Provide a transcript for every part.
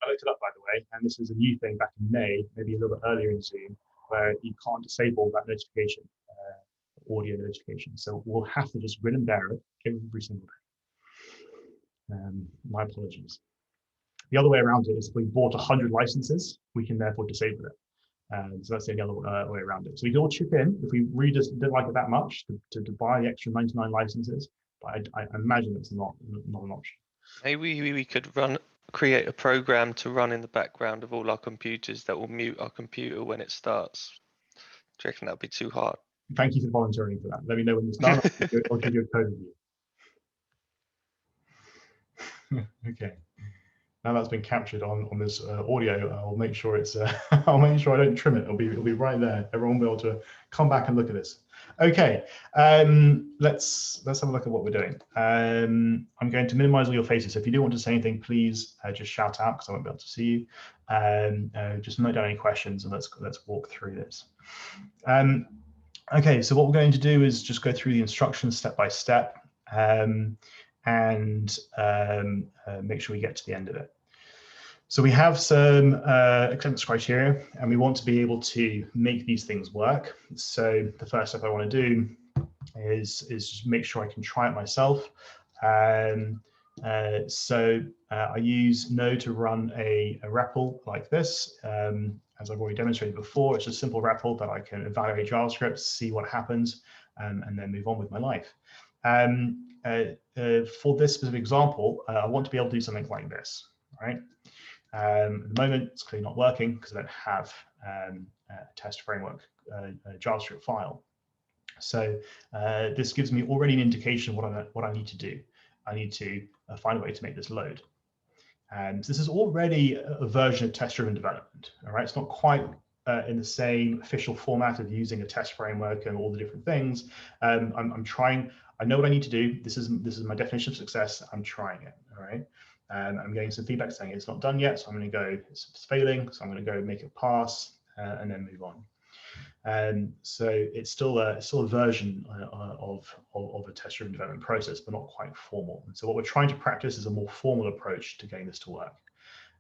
I looked it up, by the way, and this is a new thing back in May, maybe a little bit earlier in Zoom, where you can't disable that notification, audio notification. So we'll have to just grin and bear it every single day. My apologies. The other way around it is if we bought 100 licenses, we can therefore disable it. So that's the other way around it. So we can all chip in if we really just didn't like it that much to buy the extra 99 licenses, but I imagine it's not an option. Maybe we could create a program to run in the background of all our computers that will mute our computer when it starts. Do you reckon that'd be too hard? Thank you for volunteering for that. Let me know when it's done. I'll give you a code review. Okay. Now that's been captured on this audio, I'll make sure it's I'll make sure I don't trim it. It'll be right there. Everyone will be able to come back and look at this. Okay, let's have a look at what we're doing. I'm going to minimize all your faces. So if you do want to say anything, please just shout out because I won't be able to see you. Just note down any questions and let's walk through this. Okay, so what we're going to do is just go through the instructions step by step. And make sure we get to the end of it. So we have some acceptance criteria, and we want to be able to make these things work. So the first step I want to do is just make sure I can try it myself. So I use Node to run a REPL like this. As I've already demonstrated before, it's a simple REPL that I can evaluate JavaScript, see what happens, and then move on with my life. For this specific example, I want to be able to do something like this, right? At the moment, it's clearly not working because I don't have a test framework JavaScript file. So this gives me already an indication of what I need to do. I need to find a way to make this load. So this is already a version of test-driven development, all right? It's not quite in the same official format of using a test framework and all the different things. I'm trying. I know what I need to do. This is my definition of success. I'm trying it. All right. I'm getting some feedback saying it's not done yet, so I'm going to go. It's failing, so I'm going to go make it pass and then move on. So it's still a version of a test-driven development process, but not quite formal. And so what we're trying to practice is a more formal approach to getting this to work.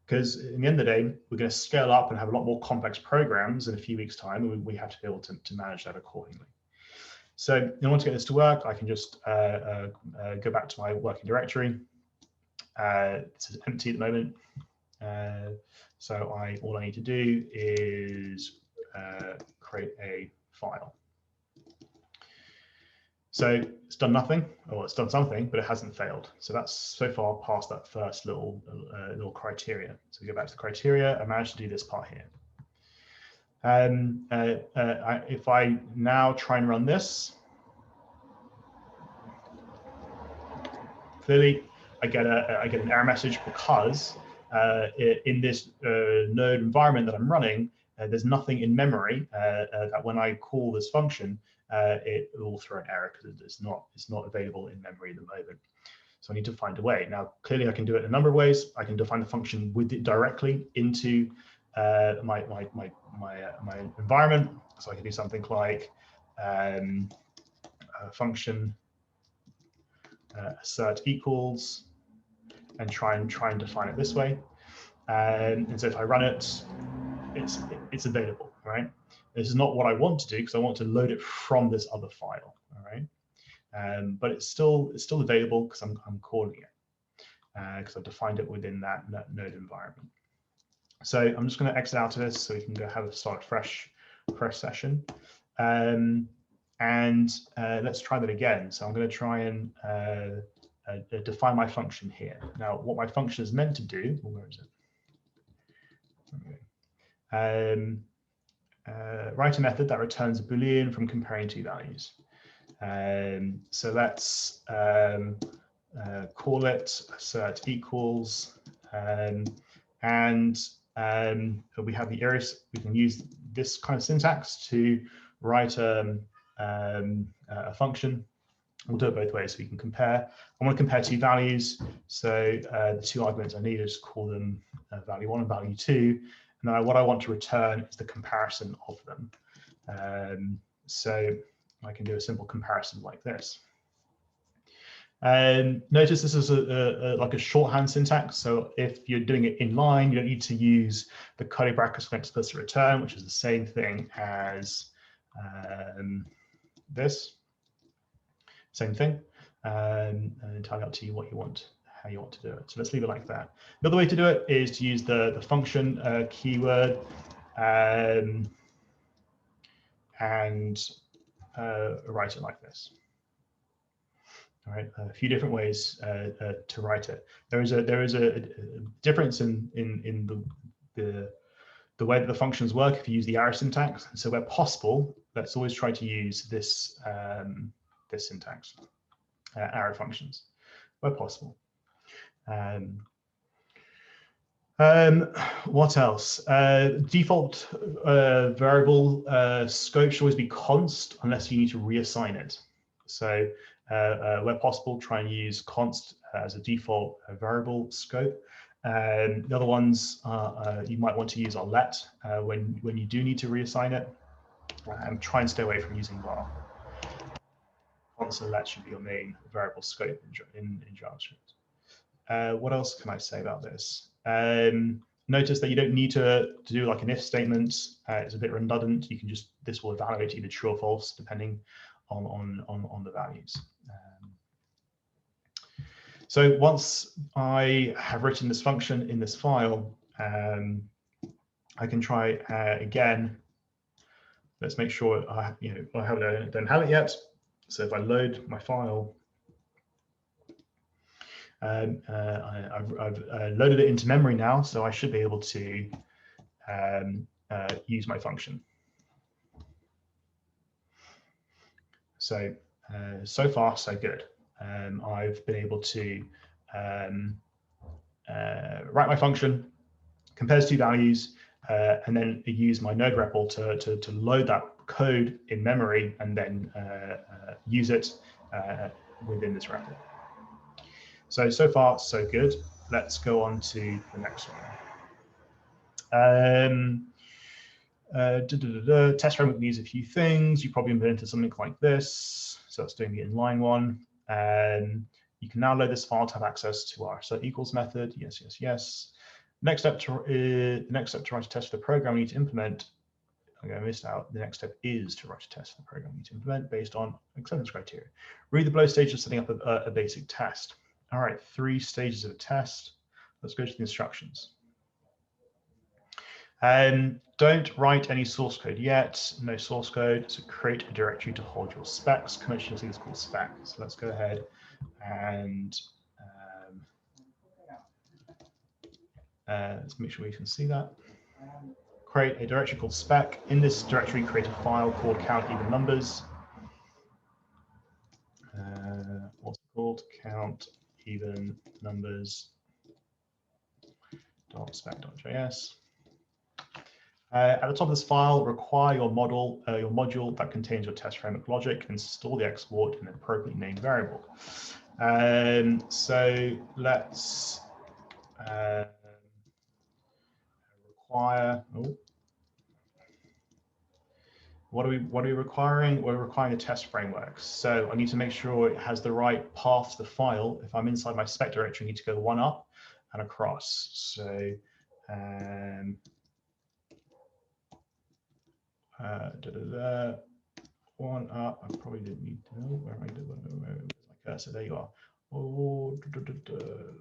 Because in the end of the day, we're going to scale up and have a lot more complex programs in a few weeks' time, and we have to be able to manage that accordingly. So in order to get this to work, I can just go back to my working directory. This is empty at the moment. So all I need to do is create a file. So it's done nothing, or it's done something, but it hasn't failed. So that's so far past that first little criteria. So we go back to the criteria. I managed to do this part here. If I now try and run this, clearly I get an error message because in this Node environment that I'm running, there's nothing in memory that when I call this function, it will throw an error because it's not available in memory at the moment. So I need to find a way. Now, clearly I can do it in a number of ways. I can define the function with it directly into my environment. So I can do something like function assert equals and try and define it this way. And so if I run it, it's available, right? This is not what I want to do because I want to load it from this other file, all right? But it's still available because I'm calling it because I've defined it within that Node environment. So I'm just going to exit out of this so we can go have a start fresh session. And let's try that again. So I'm going to try and define my function here. Now, what my function is meant to do, where is it? Okay. Write a method that returns a Boolean from comparing two values. So let's call it assert equals, and we have the areas. We can use this kind of syntax to write a function. We'll do it both ways so we can compare. I want to compare two values. So the two arguments I need is call them value 1 and value 2. And then what I want to return is the comparison of them. So I can do a simple comparison like this. Notice this is like a shorthand syntax. So if you're doing it in line, you don't need to use the curly brackets for explicit return, which is the same thing as this. Same thing. Entirely up to you what you want, how you want to do it. So let's leave it like that. The other way to do it is to use the function keyword and write it like this. All right, a few different ways to write it. There is a difference in the way that the functions work if you use the arrow syntax. So where possible, let's always try to use this this syntax, arrow functions, where possible. What else? Default variable scope should always be const unless you need to reassign it. So where possible, try and use const as a default variable scope. The other ones you might want to use are let when you do need to reassign it. And try and stay away from using var. Const and let should be your main variable scope in JavaScript. What else can I say about this? Notice that you don't need to do like an if statement. It's a bit redundant. You can just, this will evaluate either true or false depending on the values. So once I have written this function in this file, I can try again. Let's make sure I don't have it yet. So if I load my file, I've loaded it into memory now, so I should be able to use my function. So so far so good. I've been able to write my function, compares two values, and then use my node REPL to load that code in memory and then use it within this REPL. So far, so good. Let's go on to the next one. Test framework needs a few things. You probably implemented something like this. So it's doing the inline one. You can now load this file to have access to our set equals method. Yes, yes, yes. Next step to write a test for the program we need to implement. Okay, I missed out. The next step is to write a test for the program we need to implement based on acceptance criteria. Read the below stage of setting up a basic test. All right, 3 stages of a test. Let's go to the instructions. Don't write any source code yet. No source code. So create a directory to hold your specs. Commercially, it's called spec. So let's go ahead and let's make sure we can see that. Create a directory called spec. In this directory, create a file called count even numbers. What's it called? Count even numbers. .spec.js. At the top of this file, require your module that contains your test framework logic and store the export in an appropriately named variable. So let's require. Oh, what are we requiring? We're requiring a test framework. So I need to make sure it has the right path to the file. If I'm inside my spec directory, I need to go one up and across. So one up. I probably didn't need to know where I did my cursor. There you are. Oh,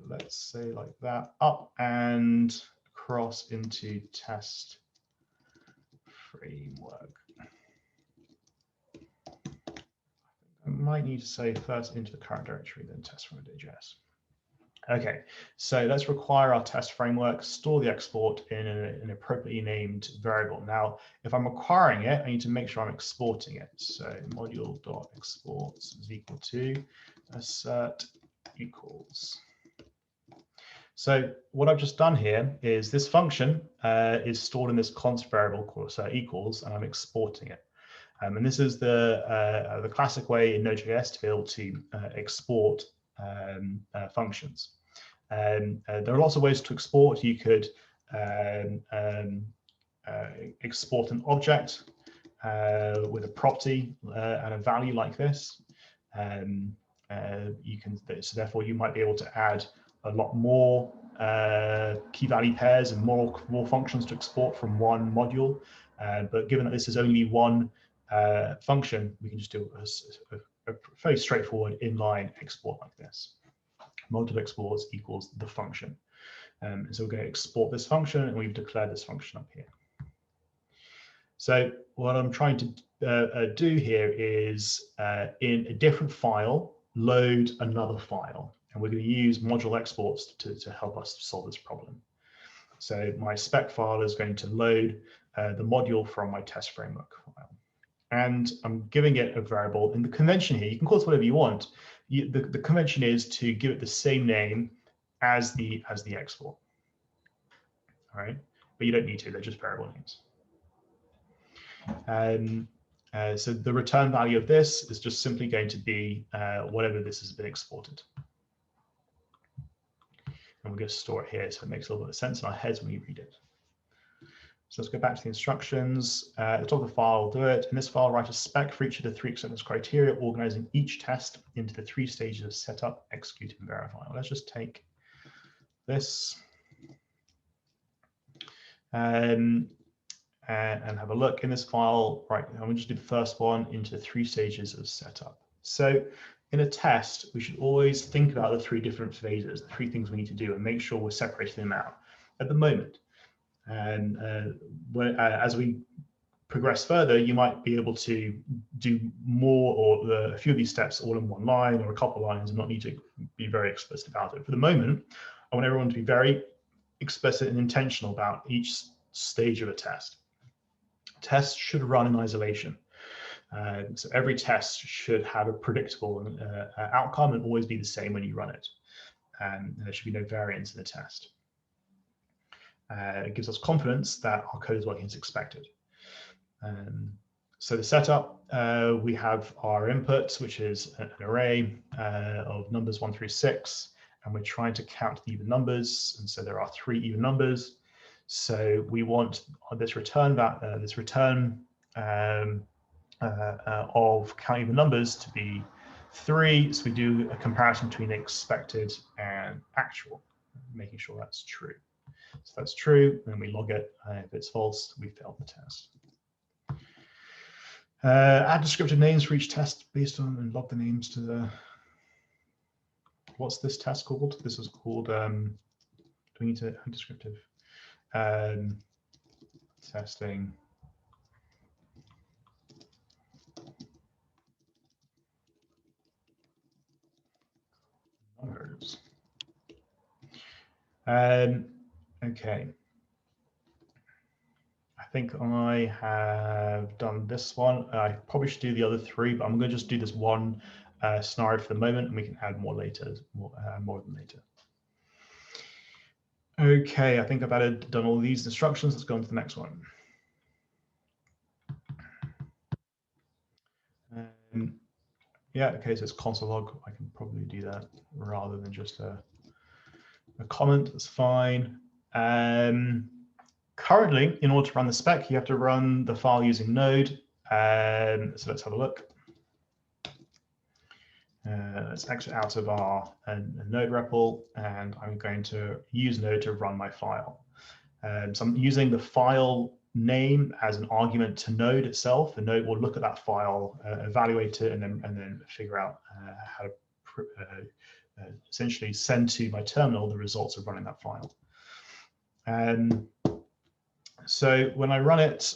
let's say like that, up and across into test framework. I might need to say first into the current directory, then test framework.js. Okay, so let's require our test framework, store the export in an appropriately named variable. Now, if I'm requiring it, I need to make sure I'm exporting it. So module.export is equal to assert equals. So what I've just done here is this function is stored in this const variable called assert equals, and I'm exporting it. And this is the classic way in Node.js to be able to export functions. There are lots of ways to export. You could export an object with a property and a value like this. so therefore you might be able to add a lot more key value pairs and more functions to export from one module. But given that this is only one function, we can just do a very straightforward inline export like this. Module exports equals the function. And so we're going to export this function, and we've declared this function up here. So what I'm trying to do here is in a different file, load another file. And we're going to use module exports to help us solve this problem. So my spec file is going to load the module from my test framework file. And I'm giving it a variable. In the convention here, you can call it whatever you want. The convention is to give it the same name as the export. All right, but you don't need to, they're just variable names. So the return value of this is just simply going to be whatever this has been exported. And we're going to store it here so it makes a little bit of sense in our heads when we read it. So let's go back to the instructions. At the top of the file, we'll do it. In this file, write a spec for each of the 3 acceptance criteria, organizing each test into the 3 stages of setup, execute, and verify. Well, let's just take this and have a look in this file. Right, I'm going to just do the first one into 3 stages of setup. So in a test, we should always think about the 3 different phases, the 3 things we need to do, and make sure we're separating them out. At the moment, and as we progress further, you might be able to do more or a few of these steps all in one line or a couple of lines and not need to be very explicit about it. For the moment, I want everyone to be very explicit and intentional about each stage of a test. Tests should run in isolation. So every test should have a predictable outcome and always be the same when you run it. And there should be no variance in the test. It gives us confidence that our code is working as expected. So the setup, we have our input, which is an array of numbers 1 through 6, and we're trying to count the even numbers. And so there are 3 even numbers. So we want this return of count even numbers to be 3. So we do a comparison between expected and actual, making sure that's true. So that's true, then we log it. If it's false, we failed the test. Add descriptive names for each test based on and log the names to the. What's this test called? This is called. Do we need to add descriptive? Testing. Numbers. Okay. I think I have done this one. I probably should do the other 3, but I'm going to just do this one scenario for the moment, and we can add more later, more of them later. Okay, I think I've done all these instructions. Let's go on to the next one. Yeah, okay, so it's console log. I can probably do that rather than just a comment. That's fine. Currently, in order to run the spec, you have to run the file using Node. So let's have a look. Let's exit out of our Node REPL, and I'm going to use Node to run my file. So I'm using the file name as an argument to Node itself. The Node will look at that file, evaluate it, and then figure out how to essentially send to my terminal the results of running that file. So when I run it,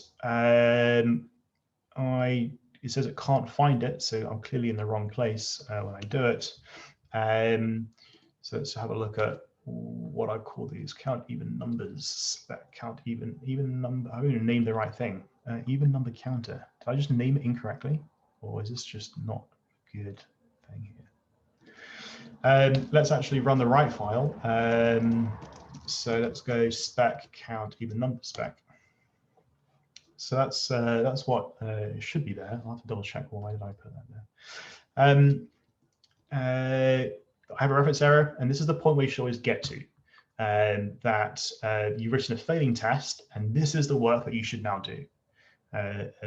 it says it can't find it, so I'm clearly in the wrong place when I do it. So let's have a look at what I call these count even numbers. Spec count even number. I haven't even named the right thing. Even number counter. Did I just name it incorrectly, or is this just not a good thing here? Let's actually run the right file. So let's go spec count even number spec. So that's what should be there. I'll have to double check why did I put that there. I have a reference error, and this is the point where you should always get to, that you've written a failing test, and this is the work that you should now do.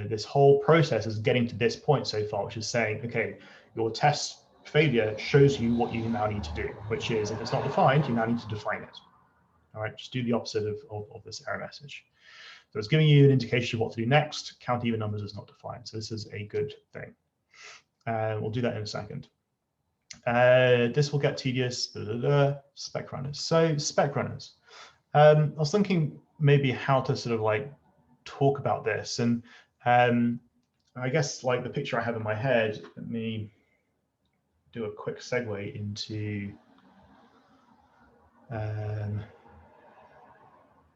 This whole process is getting to this point so far, which is saying, okay, your test failure shows you what you now need to do, which is if it's not defined, you now need to define it. All right, just do the opposite of this error message. So it's giving you an indication of what to do next. Count even numbers is not defined. So this is a good thing. We'll do that in a second. This will get tedious. Spec runners. So spec runners. I was thinking maybe how to sort of like talk about this, and I guess like the picture I have in my head. Let me do a quick segue into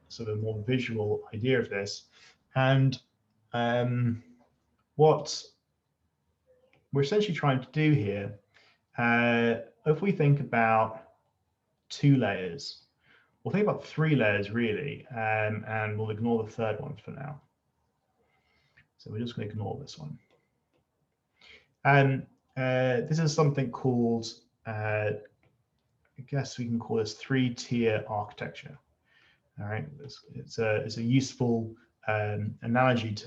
sort of a more visual idea of this, and what we're essentially trying to do here. If we think about 2 layers, we'll think about 3 layers really, and we'll ignore the third one for now. So we're just going to ignore this one. And this is something called, I guess we can call this 3-tier architecture. All right, it's a useful analogy to,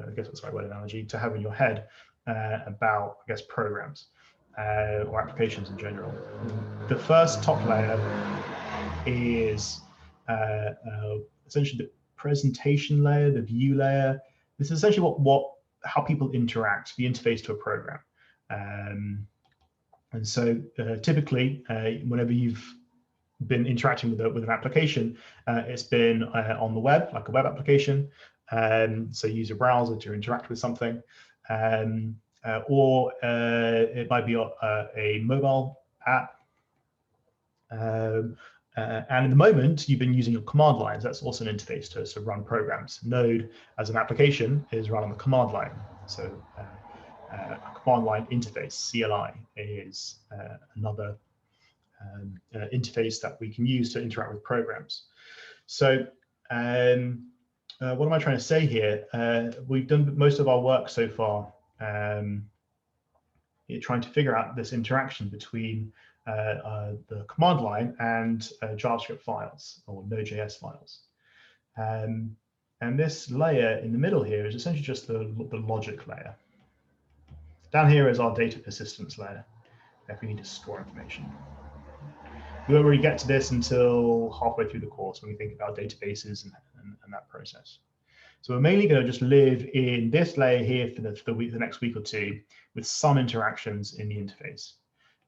I guess that's the right word, analogy to have in your head about, I guess, programs or applications in general. The first top layer is essentially the presentation layer, the view layer. This is essentially how people interact, the interface to a program. And so typically, whenever you've been interacting with an application, it's been on the web, like a web application. So you use a browser to interact with something. Or it might be a mobile app. And at the moment, you've been using your command lines. That's also an interface to run programs. Node, as an application, is run on the command line. So a command line interface, CLI, is another interface that we can use to interact with programs. So what am I trying to say here? We've done most of our work so far trying to figure out this interaction between the command line and JavaScript files or Node.js files. And this layer in the middle here is essentially just the logic layer. Down here is our data persistence layer, if we need to store information. We won't really get to this until halfway through the course when we think about databases and that process. So we're mainly going to just live in this layer here for the next week or two with some interactions in the interface.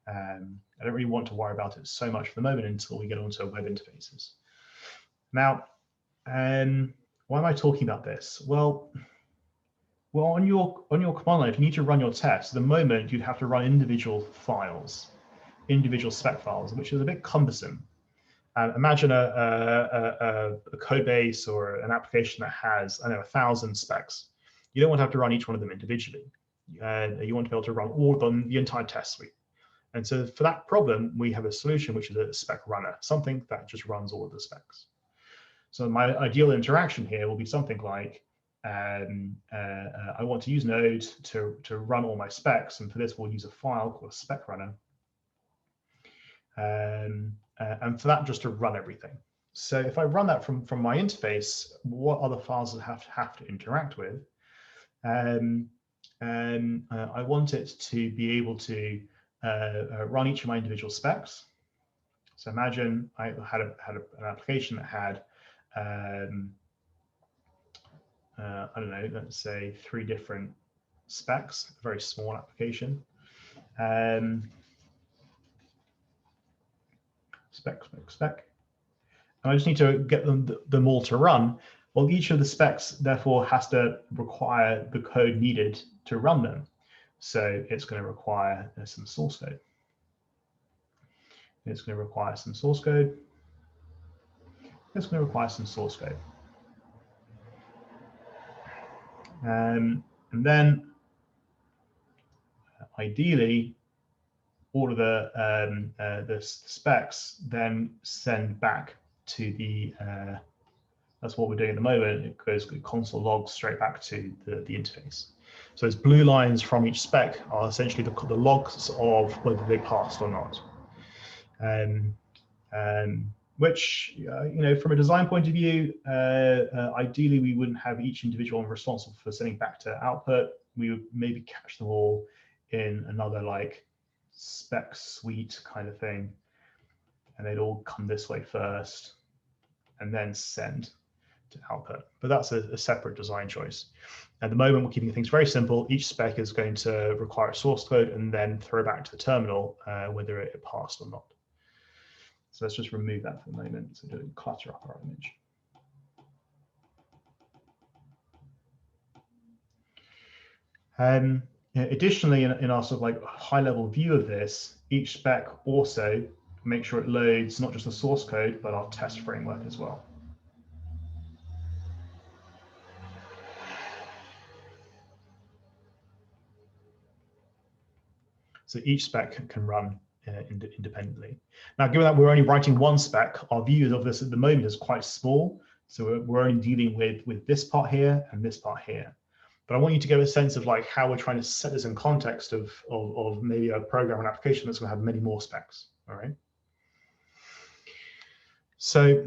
I don't really want to worry about it so much for the moment until we get onto web interfaces. Now, why am I talking about this? Well, on your command line, if you need to run your tests, at the moment you'd have to run individual files, individual spec files, which is a bit cumbersome. Imagine a code base or an application that has, I don't know, 1,000 specs. You don't want to have to run each one of them individually. You want to be able to run all of them, the entire test suite. And so for that problem, we have a solution, which is a spec runner, something that just runs all of the specs. So my ideal interaction here will be something like, I want to use Node to run all my specs. And for this, we'll use a file called a spec runner. And for that, just to run everything. So if I run that from my interface, what other files does it have to interact with? I want it to be able to run each of my individual specs. So imagine I had an application that had, I don't know, let's say 3 different specs, a very small application. Spec. And I just need to get them all to run. Well, each of the specs, therefore, has to require the code needed to run them. So it's going to require some source code. It's going to require some source code. It's going to require some source code. And then, ideally, all of the specs then send back to the, that's what we're doing at the moment. It goes console logs straight back to the interface. So those blue lines from each spec are essentially the logs of whether they passed or not. Which, from a design point of view, ideally we wouldn't have each individual responsible for sending back to output. We would maybe catch them all in another spec suite kind of thing, and they'd all come this way first and then send to output. But that's a separate design choice. At the moment, we're keeping things very simple. Each spec is going to require a source code and then throw back to the terminal whether it passed or not. So let's just remove that for the moment. So don't clutter up our image. Additionally, in our sort of like high level view of this, each spec also make sure it loads not just the source code, but our test framework as well. So each spec can run independently. Now, given that we're only writing one spec, our view of this at the moment is quite small. So we're only dealing with this part here and this part here. But I want you to get a sense of like how we're trying to set this in context of maybe a program and application that's going to have many more specs. All right. So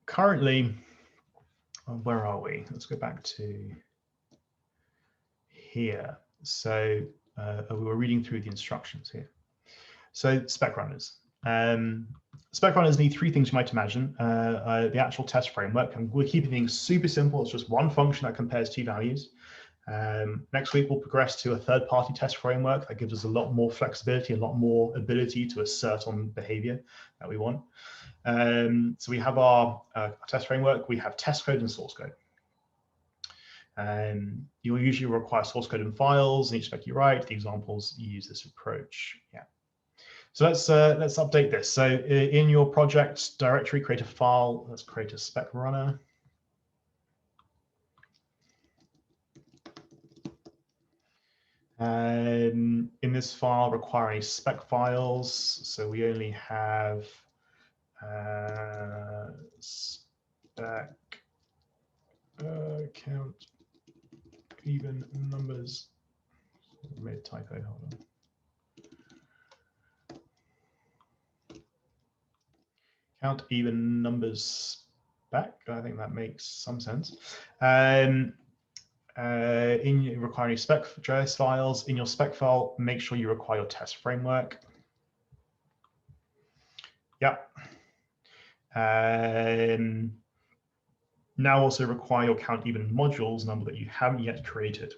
currently, where are we? Let's go back to here. So we were reading through the instructions here. So spec runners. Spec runners need three things you might imagine. The actual test framework, and we're keeping things super simple. It's just one function that compares two values. Next week, we'll progress to a third-party test framework that gives us a lot more flexibility, a lot more ability to assert on behavior that we want. So we have our test framework, we have test code and source code. You'll usually require source code and files, and each spec you write. The examples use this approach. Yeah. So let's update this. So in your project directory, create a file. Let's create a spec runner. In this file, requiring spec files. So we only have spec count even numbers. I made a typo. Hold on. Count even numbers spec. I think that makes some sense. In requiring spec.js files, in your spec file, make sure you require your test framework. Yep. Now also require your count even modules number that you haven't yet created.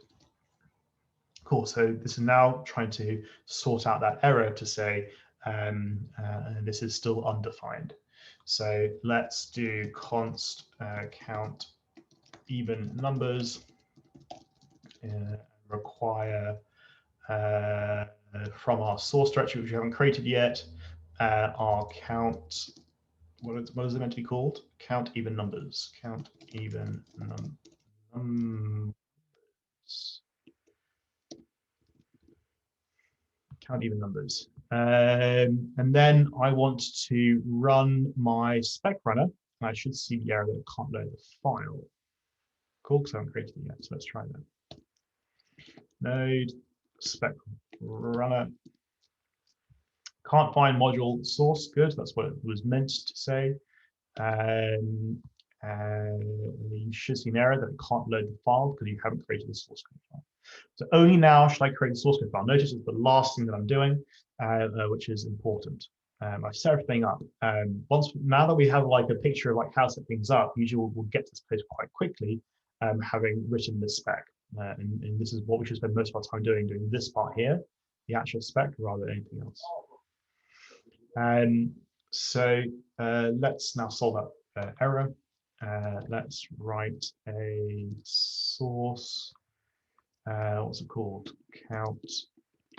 Cool. So this is now trying to sort out that error to say this is still undefined. So let's do const count even numbers. Require from our source directory, which we haven't created yet, our count. What is it meant to be called? Count even numbers. Count even numbers. Count even numbers. And then I want to run my spec runner. I should see the error that it can't load the file. Cool, because I haven't created it yet. So let's try that. Node spec runner. Can't find module source. Good, that's what it was meant to say. You should see an error that it can't load the file because you haven't created the source code file. So only now should I create the source code file. Notice it's the last thing that I'm doing, which is important. I set everything up. Now that we have like a picture of like how to set things up, usually we'll get to this place quite quickly, having written this spec. And this is what we should spend most of our time doing this part here, the actual spec rather than anything else. So let's now solve that error. Let's write a source. What's it called? Count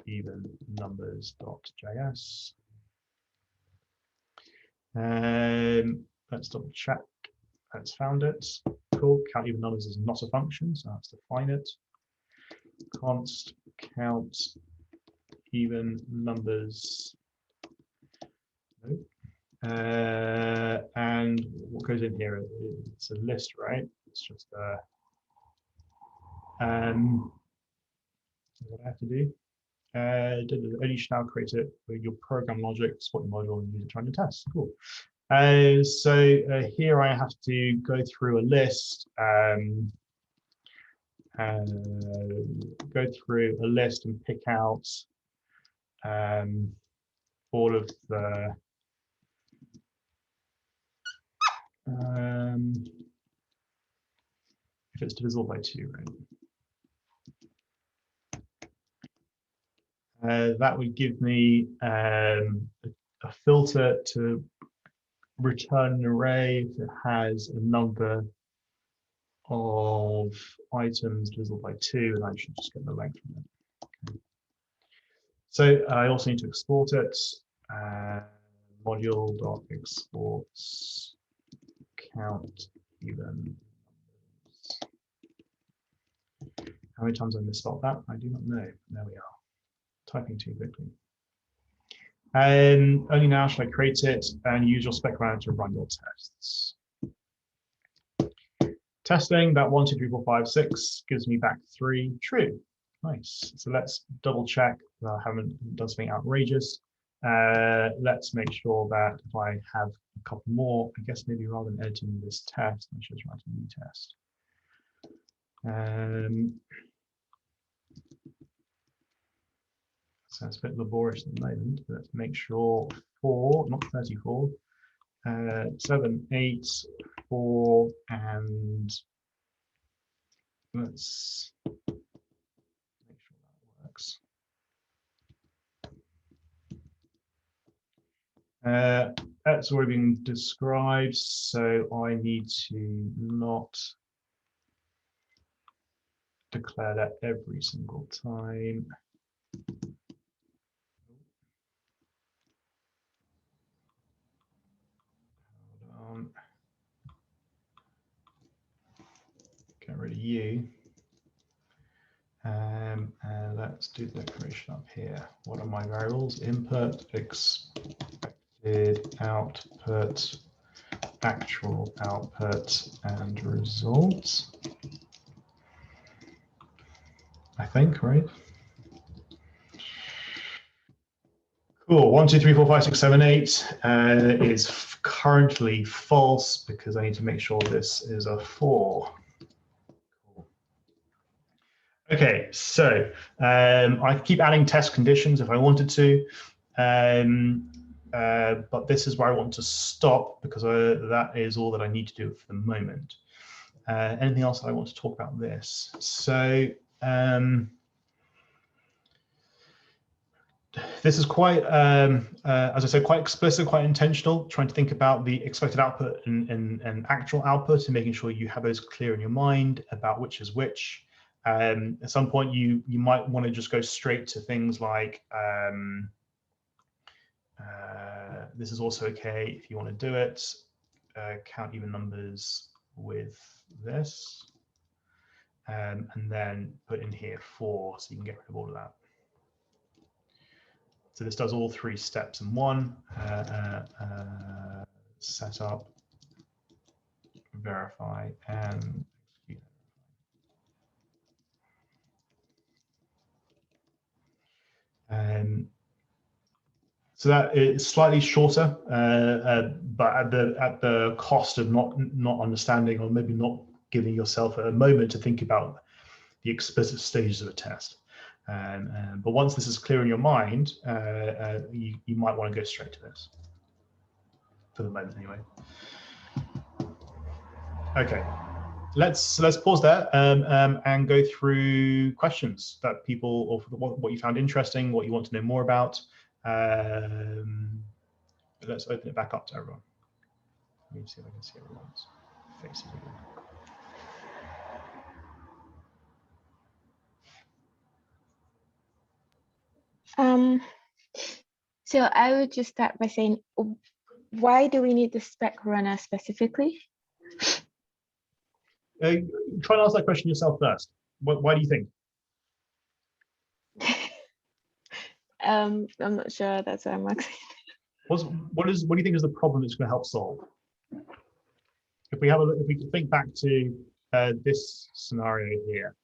even numbers.js. Let's double check. Let's found it. Cool. Count even numbers is not a function, so let's define it. Const count even numbers. And what goes in here? It's a list, right? It's just what I have to do. Only should now create it with your program logic, spot your module, and use it to run your tests. Cool. So here I have to go through a list. go through a list and pick out all of the if it's divisible by 2, right? That would give me a filter to return an array if it has a number of items divisible by 2, and I should just get the length from it. Okay. So I also need to export it. Module.exports count even. How many times I misspelled that? I do not know. There we are. Typing too quickly. Only now should I create it and use your spec runner to run your tests. Testing that 1, 2, 3, 4, 5, 6 gives me back 3 true. Nice. So let's double check that I haven't done something outrageous. Let's make sure that if I have a couple more, I guess maybe rather than editing this test, I should just write a new test. So it's a bit laborious at the moment, but let's make sure 4, not 34, 7, 8, 4, and let's make sure that works. That's already been described, so I need to not declare that every single time. Hold on. Get rid of you. And let's do the declaration up here. What are my variables? Input, expected output, actual output, and results. I think, right? Cool. 1, 2, 3, 4, 5, 6, 7, 8 is currently false because I need to make sure this is a 4. Okay, so I keep adding test conditions if I wanted to, but this is where I want to stop because that is all that I need to do for the moment. Anything else that I want to talk about this? So this is quite, as I said, quite explicit, quite intentional, trying to think about the expected output and actual output and making sure you have those clear in your mind about which is which. At some point, you might want to just go straight to things like, this is also okay if you want to do it, count even numbers with this, and then put in here 4 so you can get rid of all of that. So this does all 3 steps in one, set up, verify, and execute. So that is slightly shorter, but at the cost of not understanding or maybe not giving yourself a moment to think about the explicit stages of a test. But once this is clear in your mind, you might want to go straight to this for the moment anyway. Okay, let's pause there and go through questions that people, or what you found interesting, what you want to know more about. Let's open it back up to everyone. Let me see if I can see everyone's faces again. So I would just start by saying, why do we need the spec runner specifically? Try and ask that question yourself first. Why do you think? I'm not sure. That's why I'm asking. What do you think is the problem it's going to help solve? If we think back to this scenario here,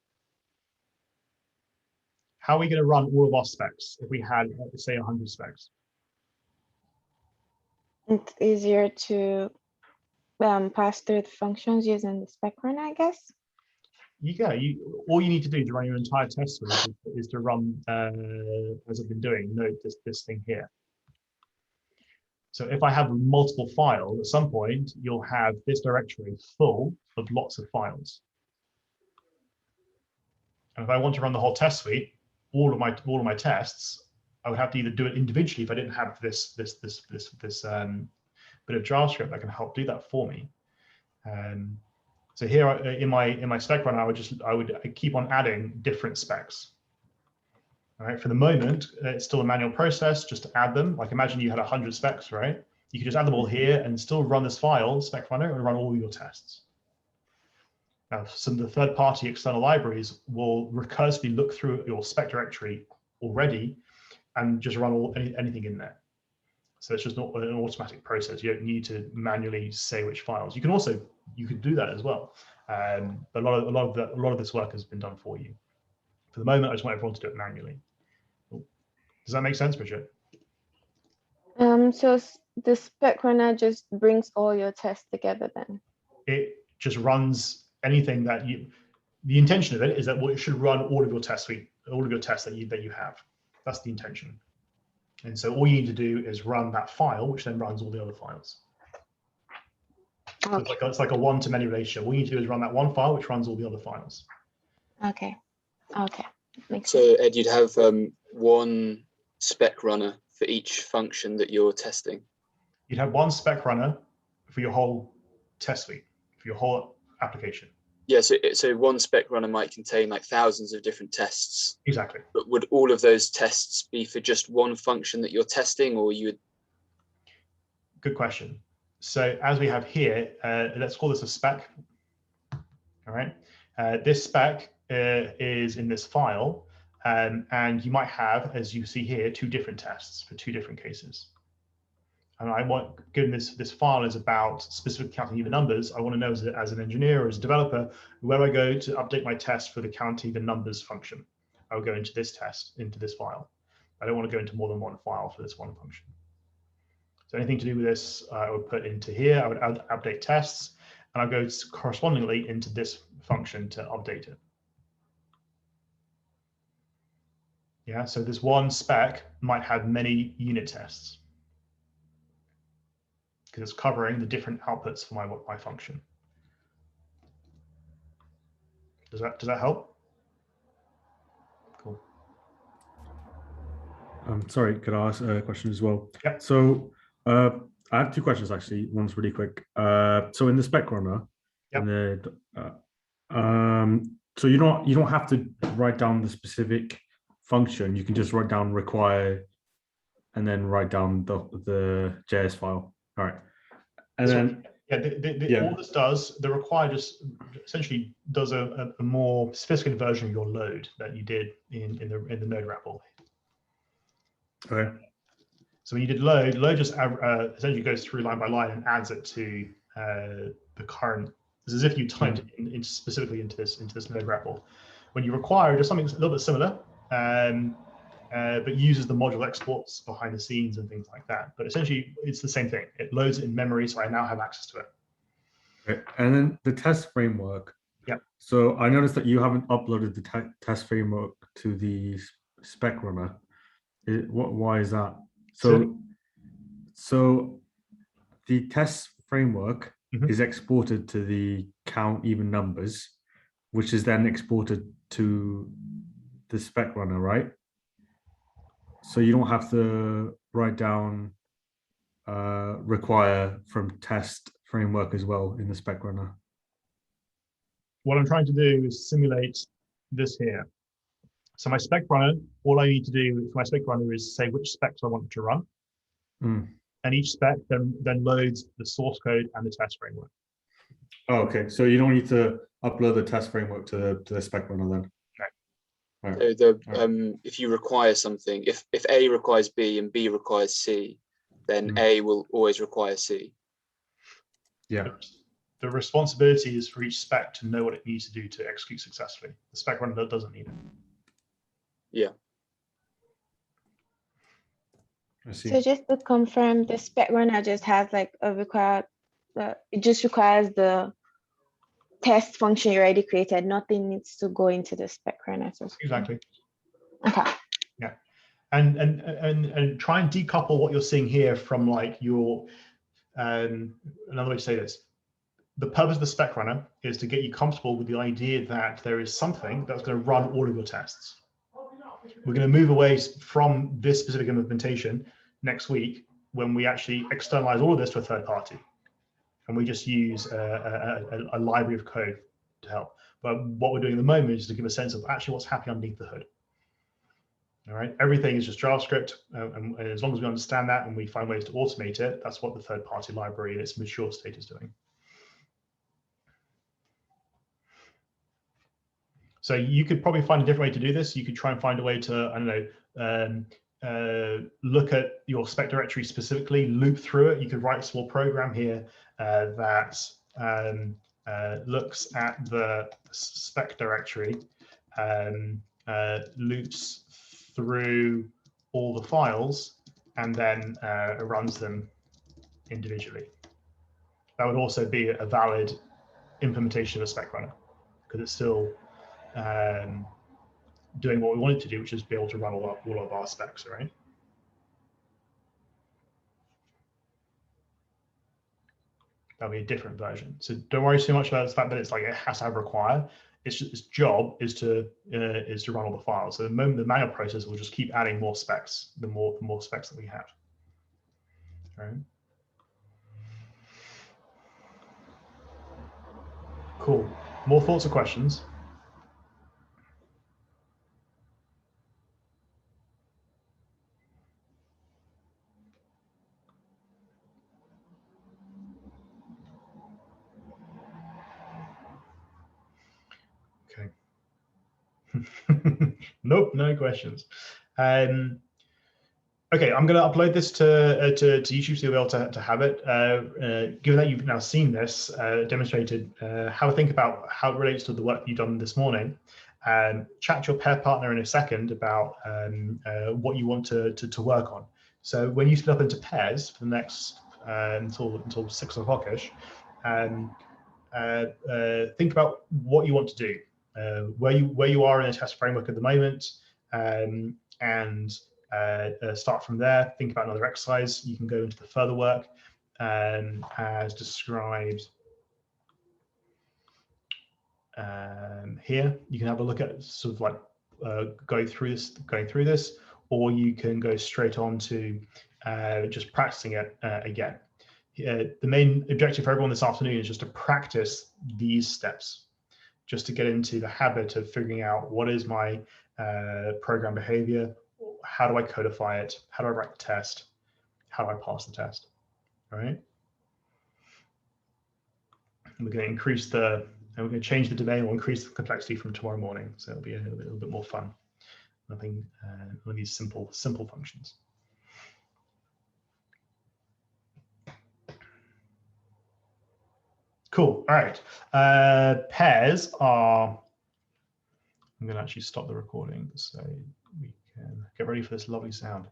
how are we going to run all of our specs if we had, say, 100 specs? It's easier to pass through the functions using the spec runner, I guess. all you need to do to run your entire test suite is to run, as I've been doing, note this thing here. So if I have multiple files, at some point, you'll have this directory full of lots of files. And if I want to run the whole test suite, all of my tests, I would have to either do it individually if I didn't have this bit of JavaScript that can help do that for me. So here in my spec run, I would keep on adding different specs. All right. For the moment, it's still a manual process just to add them. Like imagine you had 100 specs, right? You could just add them all here and still run this file, spec runner, and run all your tests. Now, some of the third-party external libraries will recursively look through your spec directory already and just run anything in there. So it's just not an automatic process. You don't need to manually say which files. You could do that as well. But a lot of this work has been done for you. For the moment, I just want everyone to do it manually. Does that make sense, Bridget? So the spec runner just brings all your tests together then? It just runs anything that the intention of it is that it should run all of your test suite, all of your tests that you have. That's the intention. And so all you need to do is run that file, which then runs all the other files. Okay. So it's like a one-to-many relationship. All you need to do is run that one file, which runs all the other files. Okay. Okay. Makes sense. So Ed, you'd have one spec runner for each function that you're testing. You'd have one spec runner for your whole test suite, for your whole application. Yeah, so one spec runner might contain like thousands of different tests. Exactly. But would all of those tests be for just one function that you're testing, or you would? Good question. So as we have here, let's call this a spec. All right. This spec is in this file, and you might have, as you see here, two different tests for two different cases. And I want, given this file is about specific counting even numbers, I want to know as an engineer or as a developer, where I go to update my test for the counting the numbers function. I will go into this test, into this file. I don't want to go into more than one file for this one function. So anything to do with this, I would put into here. I would update tests, and I'll go correspondingly into this function to update it. Yeah, so this one spec might have many unit tests, because it's covering the different outputs for my function. Does that help? Cool. Sorry, could I ask a question as well? Yeah. So I have two questions actually. One's really quick. So in the spec runner, yep. So you don't have to write down the specific function. You can just write down require, and then write down the JS file. All right, and then all this does, the require just essentially does a more sophisticated version of your load that you did in the node REPL. Okay. So when you did load just essentially goes through line by line and adds it to the current. It's as if you typed it specifically into this node REPL. When you require, does something a little bit similar. But uses the module exports behind the scenes and things like that. But essentially, it's the same thing. It loads it in memory, so I now have access to it. Okay. And then the test framework. Yeah. So I noticed that you haven't uploaded the test framework to the spec runner. Why is that? So the test framework is exported to the count even numbers, which is then exported to the spec runner, right? So you don't have to write down require from test framework as well in the spec runner. What I'm trying to do is simulate this here. So my spec runner, all I need to do for my spec runner is say which specs I want to run. And each spec then loads the source code and the test framework. Oh, okay. So you don't need to upload the test framework to the spec runner then? Right. So if you require something, if A requires B and B requires C, then A will always require C. Yeah. The responsibility is for each spec to know what it needs to do to execute successfully. The spec runner doesn't need it. Yeah. I see. So just to confirm, the spec runner just has like a required, it just requires the test function you already created. Nothing needs to go into the spec runner. Exactly. Okay. Yeah. And try and decouple what you're seeing here from like your, another way to say this, the purpose of the spec runner is to get you comfortable with the idea that there is something that's going to run all of your tests. We're going to move away from this specific implementation next week when we actually externalize all of this to a third party. And we just use a library of code to help. But what we're doing at the moment is to give a sense of actually what's happening underneath the hood. All right, everything is just JavaScript, and as long as we understand that and we find ways to automate it, that's what the third-party library in its mature state is doing. So you could probably find a different way to do this. You could try and find a way to, I don't know, look at your spec directory specifically, loop through it. You could write a small program here that looks at the spec directory, loops through all the files, and then runs them individually. That would also be a valid implementation of a spec runner, because it's still doing what we want it to do, which is be able to run all of our specs, right? That'll be a different version. So don't worry too much about the fact that it's like it has to have require. It's just, its job is to run all the files. So the moment the manual process will just keep adding more specs, the more specs that we have. All right. Cool. More thoughts or questions? Okay. Nope, no questions. Okay, I'm going to upload this to YouTube so you'll be able to have it. Given that you've now seen this demonstrated, have a think about how it relates to the work you've done this morning. Chat to your pair partner in a second about what you want to work on. So when you split up into pairs for the next until 6 o'clock-ish, think about what you want to do, where you are in a test framework at the moment, and start from there. Think about another exercise. You can go into the further work as described here. You can have a look at sort of like going through this, or you can go straight on to just practicing it again. The main objective for everyone this afternoon is just to practice these steps, just to get into the habit of figuring out what is my program behavior, how do I codify it, how do I write the test, how do I pass the test, all right? And we're going to increase and we're going to change the domain, we'll increase the complexity from tomorrow morning, so it'll be a little bit more fun. Nothing, one of these simple functions. Cool, all right. Pairs are, I'm going to actually stop the recording so we can get ready for this lovely sound.